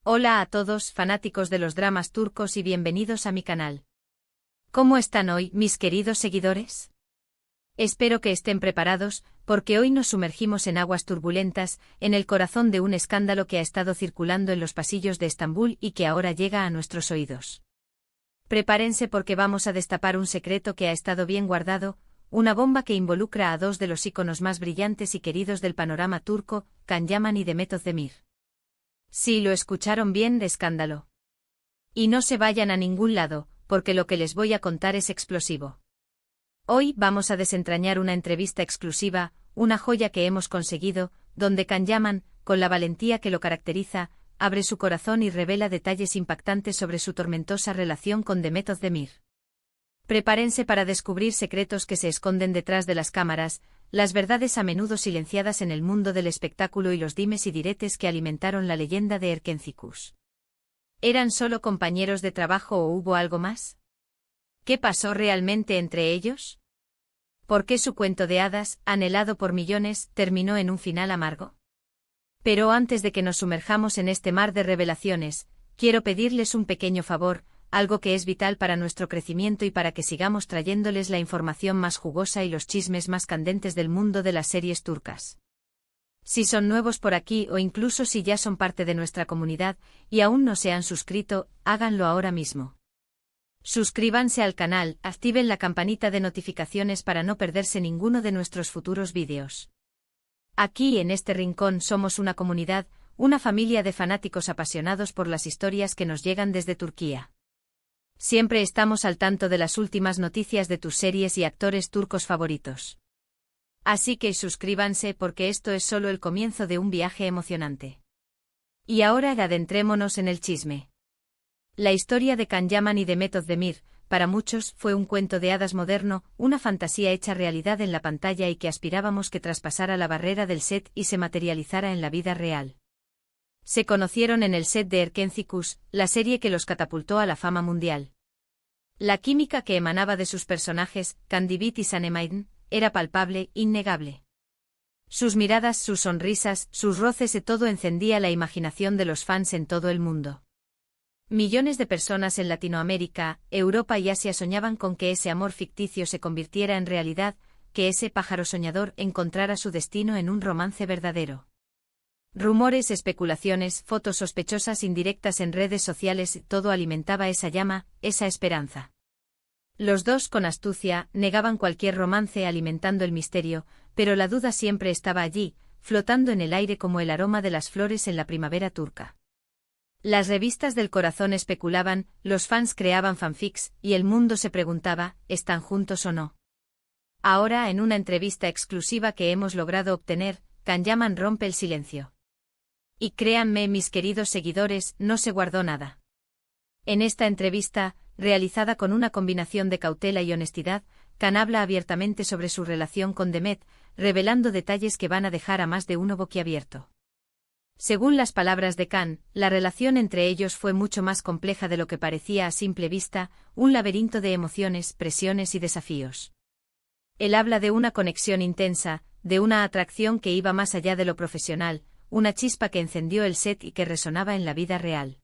Hola a todos, fanáticos de los dramas turcos y bienvenidos a mi canal. ¿Cómo están hoy, mis queridos seguidores? Espero que estén preparados, porque hoy nos sumergimos en aguas turbulentas, en el corazón de un escándalo que ha estado circulando en los pasillos de Estambul y que ahora llega a nuestros oídos. Prepárense porque vamos a destapar un secreto que ha estado bien guardado, una bomba que involucra a dos de los íconos más brillantes y queridos del panorama turco, Can Yaman y Demet Özdemir. Sí, lo escucharon bien, de escándalo. Y no se vayan a ningún lado, porque lo que les voy a contar es explosivo. Hoy vamos a desentrañar una entrevista exclusiva, una joya que hemos conseguido, donde Can Yaman, con la valentía que lo caracteriza, abre su corazón y revela detalles impactantes sobre su tormentosa relación con Demet Özdemir. Prepárense para descubrir secretos que se esconden detrás de las cámaras, las verdades a menudo silenciadas en el mundo del espectáculo y los dimes y diretes que alimentaron la leyenda de Erkenci. ¿Eran solo compañeros de trabajo o hubo algo más? ¿Qué pasó realmente entre ellos? ¿Por qué su cuento de hadas, anhelado por millones, terminó en un final amargo? Pero antes de que nos sumerjamos en este mar de revelaciones, quiero pedirles un pequeño favor, algo que es vital para nuestro crecimiento y para que sigamos trayéndoles la información más jugosa y los chismes más candentes del mundo de las series turcas. Si son nuevos por aquí o incluso si ya son parte de nuestra comunidad y aún no se han suscrito, háganlo ahora mismo. Suscríbanse al canal, activen la campanita de notificaciones para no perderse ninguno de nuestros futuros vídeos. Aquí en este rincón somos una comunidad, una familia de fanáticos apasionados por las historias que nos llegan desde Turquía. Siempre estamos al tanto de las últimas noticias de tus series y actores turcos favoritos. Así que suscríbanse porque esto es solo el comienzo de un viaje emocionante. Y ahora adentrémonos en el chisme. La historia de Can Yaman y Demet Özdemir, para muchos, fue un cuento de hadas moderno, una fantasía hecha realidad en la pantalla y que aspirábamos que traspasara la barrera del set y se materializara en la vida real. Se conocieron en el set de Erkenci, la serie que los catapultó a la fama mundial. La química que emanaba de sus personajes, Candibit y Sanemayden, era palpable, innegable. Sus miradas, sus sonrisas, sus roces y todo encendía la imaginación de los fans en todo el mundo. Millones de personas en Latinoamérica, Europa y Asia soñaban con que ese amor ficticio se convirtiera en realidad, que ese pájaro soñador encontrara su destino en un romance verdadero. Rumores, especulaciones, fotos sospechosas indirectas en redes sociales, todo alimentaba esa llama, esa esperanza. Los dos, con astucia, negaban cualquier romance alimentando el misterio, pero la duda siempre estaba allí, flotando en el aire como el aroma de las flores en la primavera turca. Las revistas del corazón especulaban, los fans creaban fanfics, y el mundo se preguntaba, ¿están juntos o no? Ahora, en una entrevista exclusiva que hemos logrado obtener, Can Yaman rompe el silencio. Y créanme, mis queridos seguidores, no se guardó nada. En esta entrevista, realizada con una combinación de cautela y honestidad, Can habla abiertamente sobre su relación con Demet, revelando detalles que van a dejar a más de uno boquiabierto. Según las palabras de Can, la relación entre ellos fue mucho más compleja de lo que parecía a simple vista, un laberinto de emociones, presiones y desafíos. Él habla de una conexión intensa, de una atracción que iba más allá de lo profesional, una chispa que encendió el set y que resonaba en la vida real.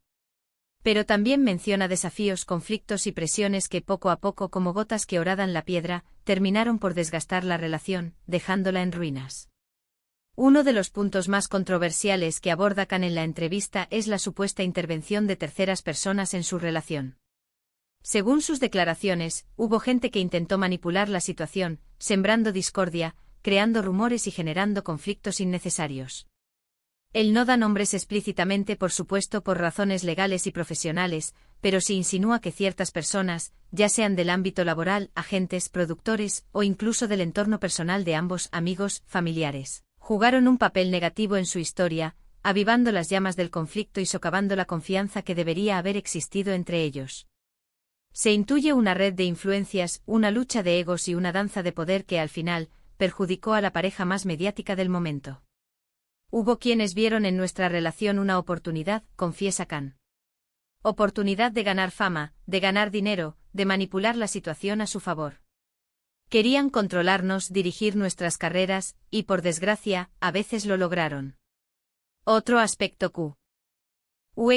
Pero también menciona desafíos, conflictos y presiones que poco a poco, como gotas que horadan la piedra, terminaron por desgastar la relación, dejándola en ruinas. Uno de los puntos más controversiales que aborda Can en la entrevista es la supuesta intervención de terceras personas en su relación. Según sus declaraciones, hubo gente que intentó manipular la situación, sembrando discordia, creando rumores y generando conflictos innecesarios. Él no da nombres explícitamente, por supuesto, por razones legales y profesionales, pero sí insinúa que ciertas personas, ya sean del ámbito laboral, agentes, productores, o incluso del entorno personal de ambos, amigos, familiares, jugaron un papel negativo en su historia, avivando las llamas del conflicto y socavando la confianza que debería haber existido entre ellos. Se intuye una red de influencias, una lucha de egos y una danza de poder que al final perjudicó a la pareja más mediática del momento. Hubo quienes vieron en nuestra relación una oportunidad, confiesa Can. Oportunidad de ganar fama, de ganar dinero, de manipular la situación a su favor. Querían controlarnos, dirigir nuestras carreras, y por desgracia, a veces lo lograron. Otro aspecto Q.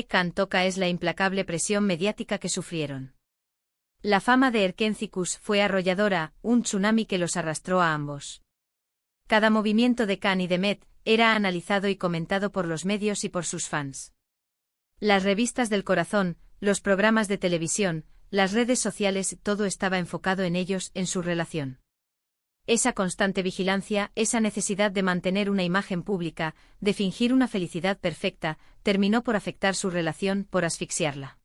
Khan toca es la implacable presión mediática que sufrieron. La fama de Erkenci-Kuş fue arrolladora, un tsunami que los arrastró a ambos. Cada movimiento de Khan y Demet era analizado y comentado por los medios y por sus fans. Las revistas del corazón, los programas de televisión, las redes sociales, todo estaba enfocado en ellos, en su relación. Esa constante vigilancia, esa necesidad de mantener una imagen pública, de fingir una felicidad perfecta, terminó por afectar su relación, por asfixiarla.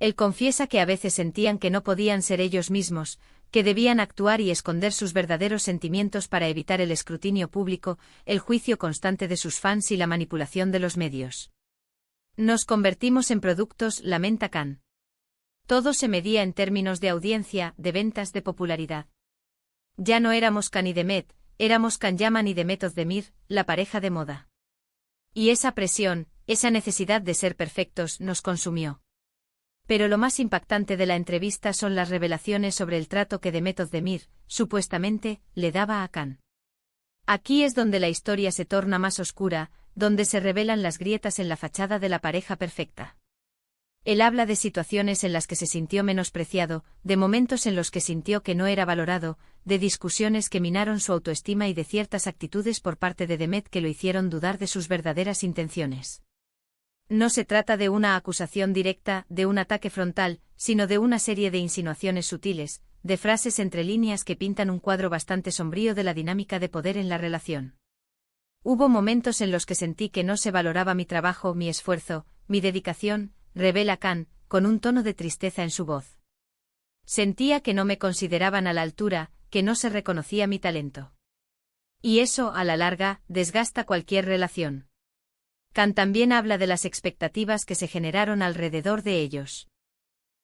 Él confiesa que a veces sentían que no podían ser ellos mismos, que debían actuar y esconder sus verdaderos sentimientos para evitar el escrutinio público, el juicio constante de sus fans y la manipulación de los medios. Nos convertimos en productos, lamenta Khan. Todo se medía en términos de audiencia, de ventas, de popularidad. Ya no éramos Khan y Demet, éramos Can Yaman y Demet Özdemir, la pareja de moda. Y esa presión, esa necesidad de ser perfectos, nos consumió. Pero lo más impactante de la entrevista son las revelaciones sobre el trato que Demet Özdemir, supuestamente, le daba a Khan. Aquí es donde la historia se torna más oscura, donde se revelan las grietas en la fachada de la pareja perfecta. Él habla de situaciones en las que se sintió menospreciado, de momentos en los que sintió que no era valorado, de discusiones que minaron su autoestima y de ciertas actitudes por parte de Demet que lo hicieron dudar de sus verdaderas intenciones. No se trata de una acusación directa, de un ataque frontal, sino de una serie de insinuaciones sutiles, de frases entre líneas que pintan un cuadro bastante sombrío de la dinámica de poder en la relación. Hubo momentos en los que sentí que no se valoraba mi trabajo, mi esfuerzo, mi dedicación, revela Khan, con un tono de tristeza en su voz. Sentía que no me consideraban a la altura, que no se reconocía mi talento. Y eso, a la larga, desgasta cualquier relación. Khan también habla de las expectativas que se generaron alrededor de ellos.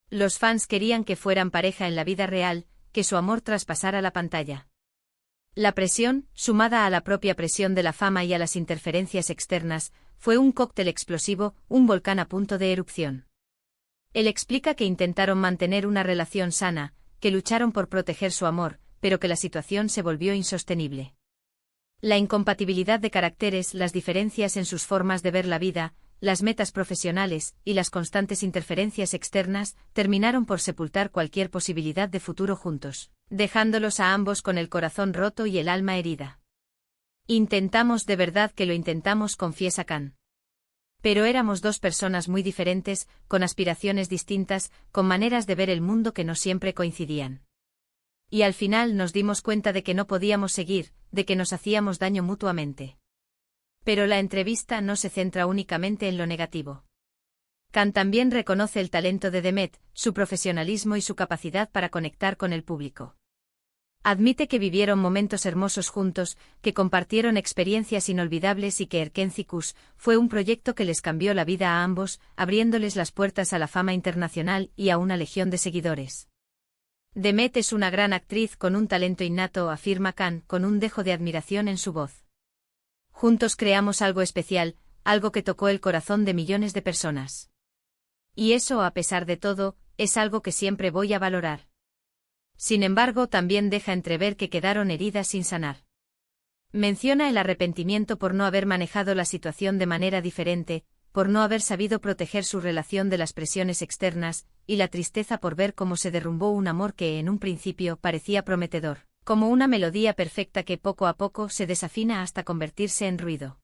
Los fans querían que fueran pareja en la vida real, que su amor traspasara la pantalla. La presión, sumada a la propia presión de la fama y a las interferencias externas, fue un cóctel explosivo, un volcán a punto de erupción. Él explica que intentaron mantener una relación sana, que lucharon por proteger su amor, pero que la situación se volvió insostenible. La incompatibilidad de caracteres, las diferencias en sus formas de ver la vida, las metas profesionales y las constantes interferencias externas terminaron por sepultar cualquier posibilidad de futuro juntos, dejándolos a ambos con el corazón roto y el alma herida. Intentamos, de verdad que lo intentamos, confiesa Khan. Pero éramos dos personas muy diferentes, con aspiraciones distintas, con maneras de ver el mundo que no siempre coincidían. Y al final nos dimos cuenta de que no podíamos seguir, de que nos hacíamos daño mutuamente. Pero la entrevista no se centra únicamente en lo negativo. Khan también reconoce el talento de Demet, su profesionalismo y su capacidad para conectar con el público. Admite que vivieron momentos hermosos juntos, que compartieron experiencias inolvidables y que Erkenci-Kuş fue un proyecto que les cambió la vida a ambos, abriéndoles las puertas a la fama internacional y a una legión de seguidores. Demet es una gran actriz con un talento innato, afirma Khan, con un dejo de admiración en su voz. Juntos creamos algo especial, algo que tocó el corazón de millones de personas. Y eso, a pesar de todo, es algo que siempre voy a valorar. Sin embargo, también deja entrever que quedaron heridas sin sanar. Menciona el arrepentimiento por no haber manejado la situación de manera diferente, por no haber sabido proteger su relación de las presiones externas, y la tristeza por ver cómo se derrumbó un amor que en un principio parecía prometedor, como una melodía perfecta que poco a poco se desafina hasta convertirse en ruido.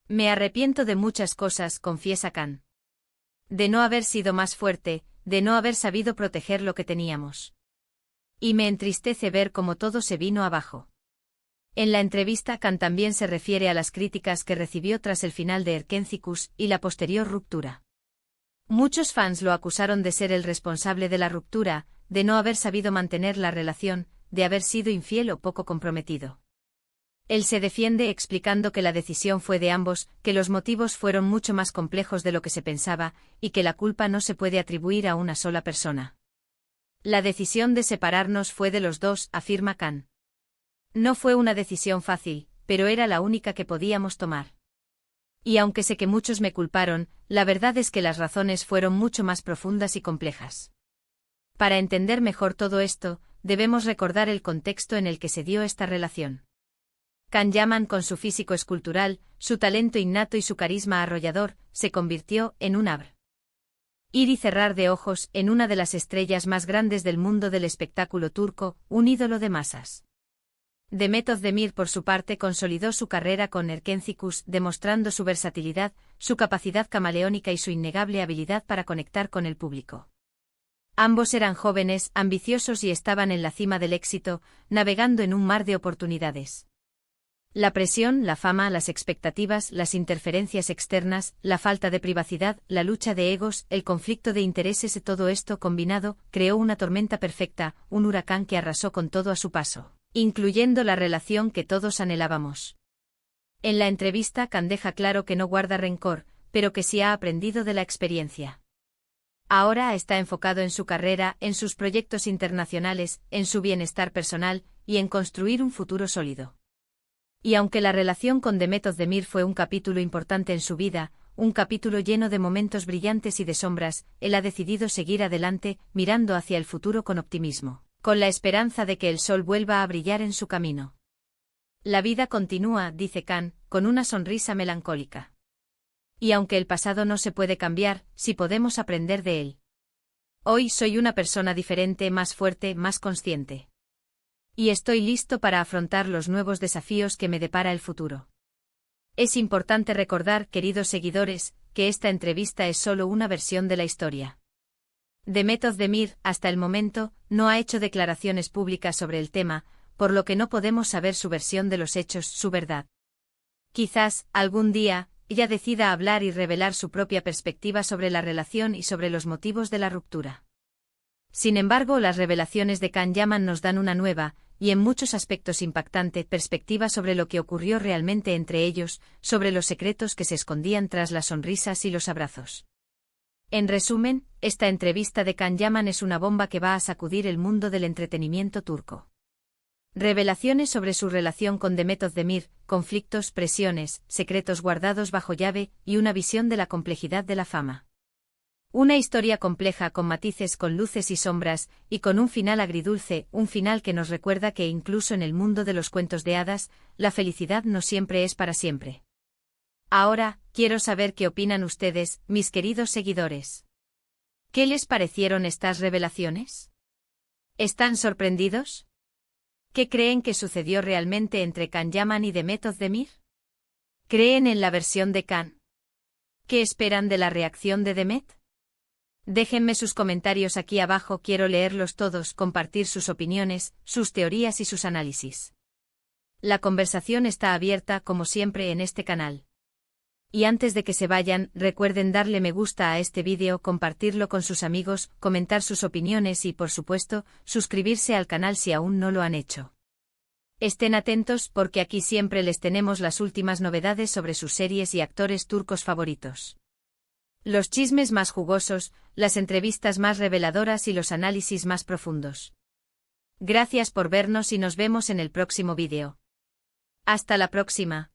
Me arrepiento de muchas cosas, confiesa Khan. De no haber sido más fuerte, de no haber sabido proteger lo que teníamos. Y me entristece ver cómo todo se vino abajo. En la entrevista Khan también se refiere a las críticas que recibió tras el final de Erkenci-Kuş y la posterior ruptura. Muchos fans lo acusaron de ser el responsable de la ruptura, de no haber sabido mantener la relación, de haber sido infiel o poco comprometido. Él se defiende explicando que la decisión fue de ambos, que los motivos fueron mucho más complejos de lo que se pensaba, y que la culpa no se puede atribuir a una sola persona. La decisión de separarnos fue de los dos, afirma Khan. No fue una decisión fácil, pero era la única que podíamos tomar. Y aunque sé que muchos me culparon, la verdad es que las razones fueron mucho más profundas y complejas. Para entender mejor todo esto, debemos recordar el contexto en el que se dio esta relación. Can Yaman, con su físico escultural, su talento innato y su carisma arrollador, se convirtió en un abrir y cerrar de ojos, en una de las estrellas más grandes del mundo del espectáculo turco, un ídolo de masas. Demet Özdemir, por su parte, consolidó su carrera con Erkencikus, demostrando su versatilidad, su capacidad camaleónica y su innegable habilidad para conectar con el público. Ambos eran jóvenes, ambiciosos y estaban en la cima del éxito, navegando en un mar de oportunidades. La presión, la fama, las expectativas, las interferencias externas, la falta de privacidad, la lucha de egos, el conflicto de intereses, todo esto combinado, creó una tormenta perfecta, un huracán que arrasó con todo a su paso, incluyendo la relación que todos anhelábamos. En la entrevista, Can deja claro que no guarda rencor, pero que sí ha aprendido de la experiencia. Ahora está enfocado en su carrera, en sus proyectos internacionales, en su bienestar personal, y en construir un futuro sólido. Y aunque la relación con Demet Özdemir fue un capítulo importante en su vida, un capítulo lleno de momentos brillantes y de sombras, él ha decidido seguir adelante, mirando hacia el futuro con optimismo, con la esperanza de que el sol vuelva a brillar en su camino. La vida continúa, dice Can, con una sonrisa melancólica. Y aunque el pasado no se puede cambiar, sí podemos aprender de él. Hoy soy una persona diferente, más fuerte, más consciente. Y estoy listo para afrontar los nuevos desafíos que me depara el futuro. Es importante recordar, queridos seguidores, que esta entrevista es solo una versión de la historia. Demet Özdemir, hasta el momento, no ha hecho declaraciones públicas sobre el tema, por lo que no podemos saber su versión de los hechos, su verdad. Quizás, algún día, ella decida hablar y revelar su propia perspectiva sobre la relación y sobre los motivos de la ruptura. Sin embargo, las revelaciones de Can Yaman nos dan una nueva, y en muchos aspectos impactante, perspectiva sobre lo que ocurrió realmente entre ellos, sobre los secretos que se escondían tras las sonrisas y los abrazos. En resumen, esta entrevista de Can Yaman es una bomba que va a sacudir el mundo del entretenimiento turco. Revelaciones sobre su relación con Demet Özdemir, conflictos, presiones, secretos guardados bajo llave, y una visión de la complejidad de la fama. Una historia compleja con matices, con luces y sombras, y con un final agridulce, un final que nos recuerda que incluso en el mundo de los cuentos de hadas, la felicidad no siempre es para siempre. Ahora, quiero saber qué opinan ustedes, mis queridos seguidores. ¿Qué les parecieron estas revelaciones? ¿Están sorprendidos? ¿Qué creen que sucedió realmente entre Can Yaman y Demet Özdemir? ¿Creen en la versión de Can? ¿Qué esperan de la reacción de Demet? Déjenme sus comentarios aquí abajo, quiero leerlos todos, compartir sus opiniones, sus teorías y sus análisis. La conversación está abierta, como siempre, en este canal. Y antes de que se vayan, recuerden darle me gusta a este vídeo, compartirlo con sus amigos, comentar sus opiniones y, por supuesto, suscribirse al canal si aún no lo han hecho. Estén atentos porque aquí siempre les tenemos las últimas novedades sobre sus series y actores turcos favoritos. Los chismes más jugosos, las entrevistas más reveladoras y los análisis más profundos. Gracias por vernos y nos vemos en el próximo vídeo. Hasta la próxima.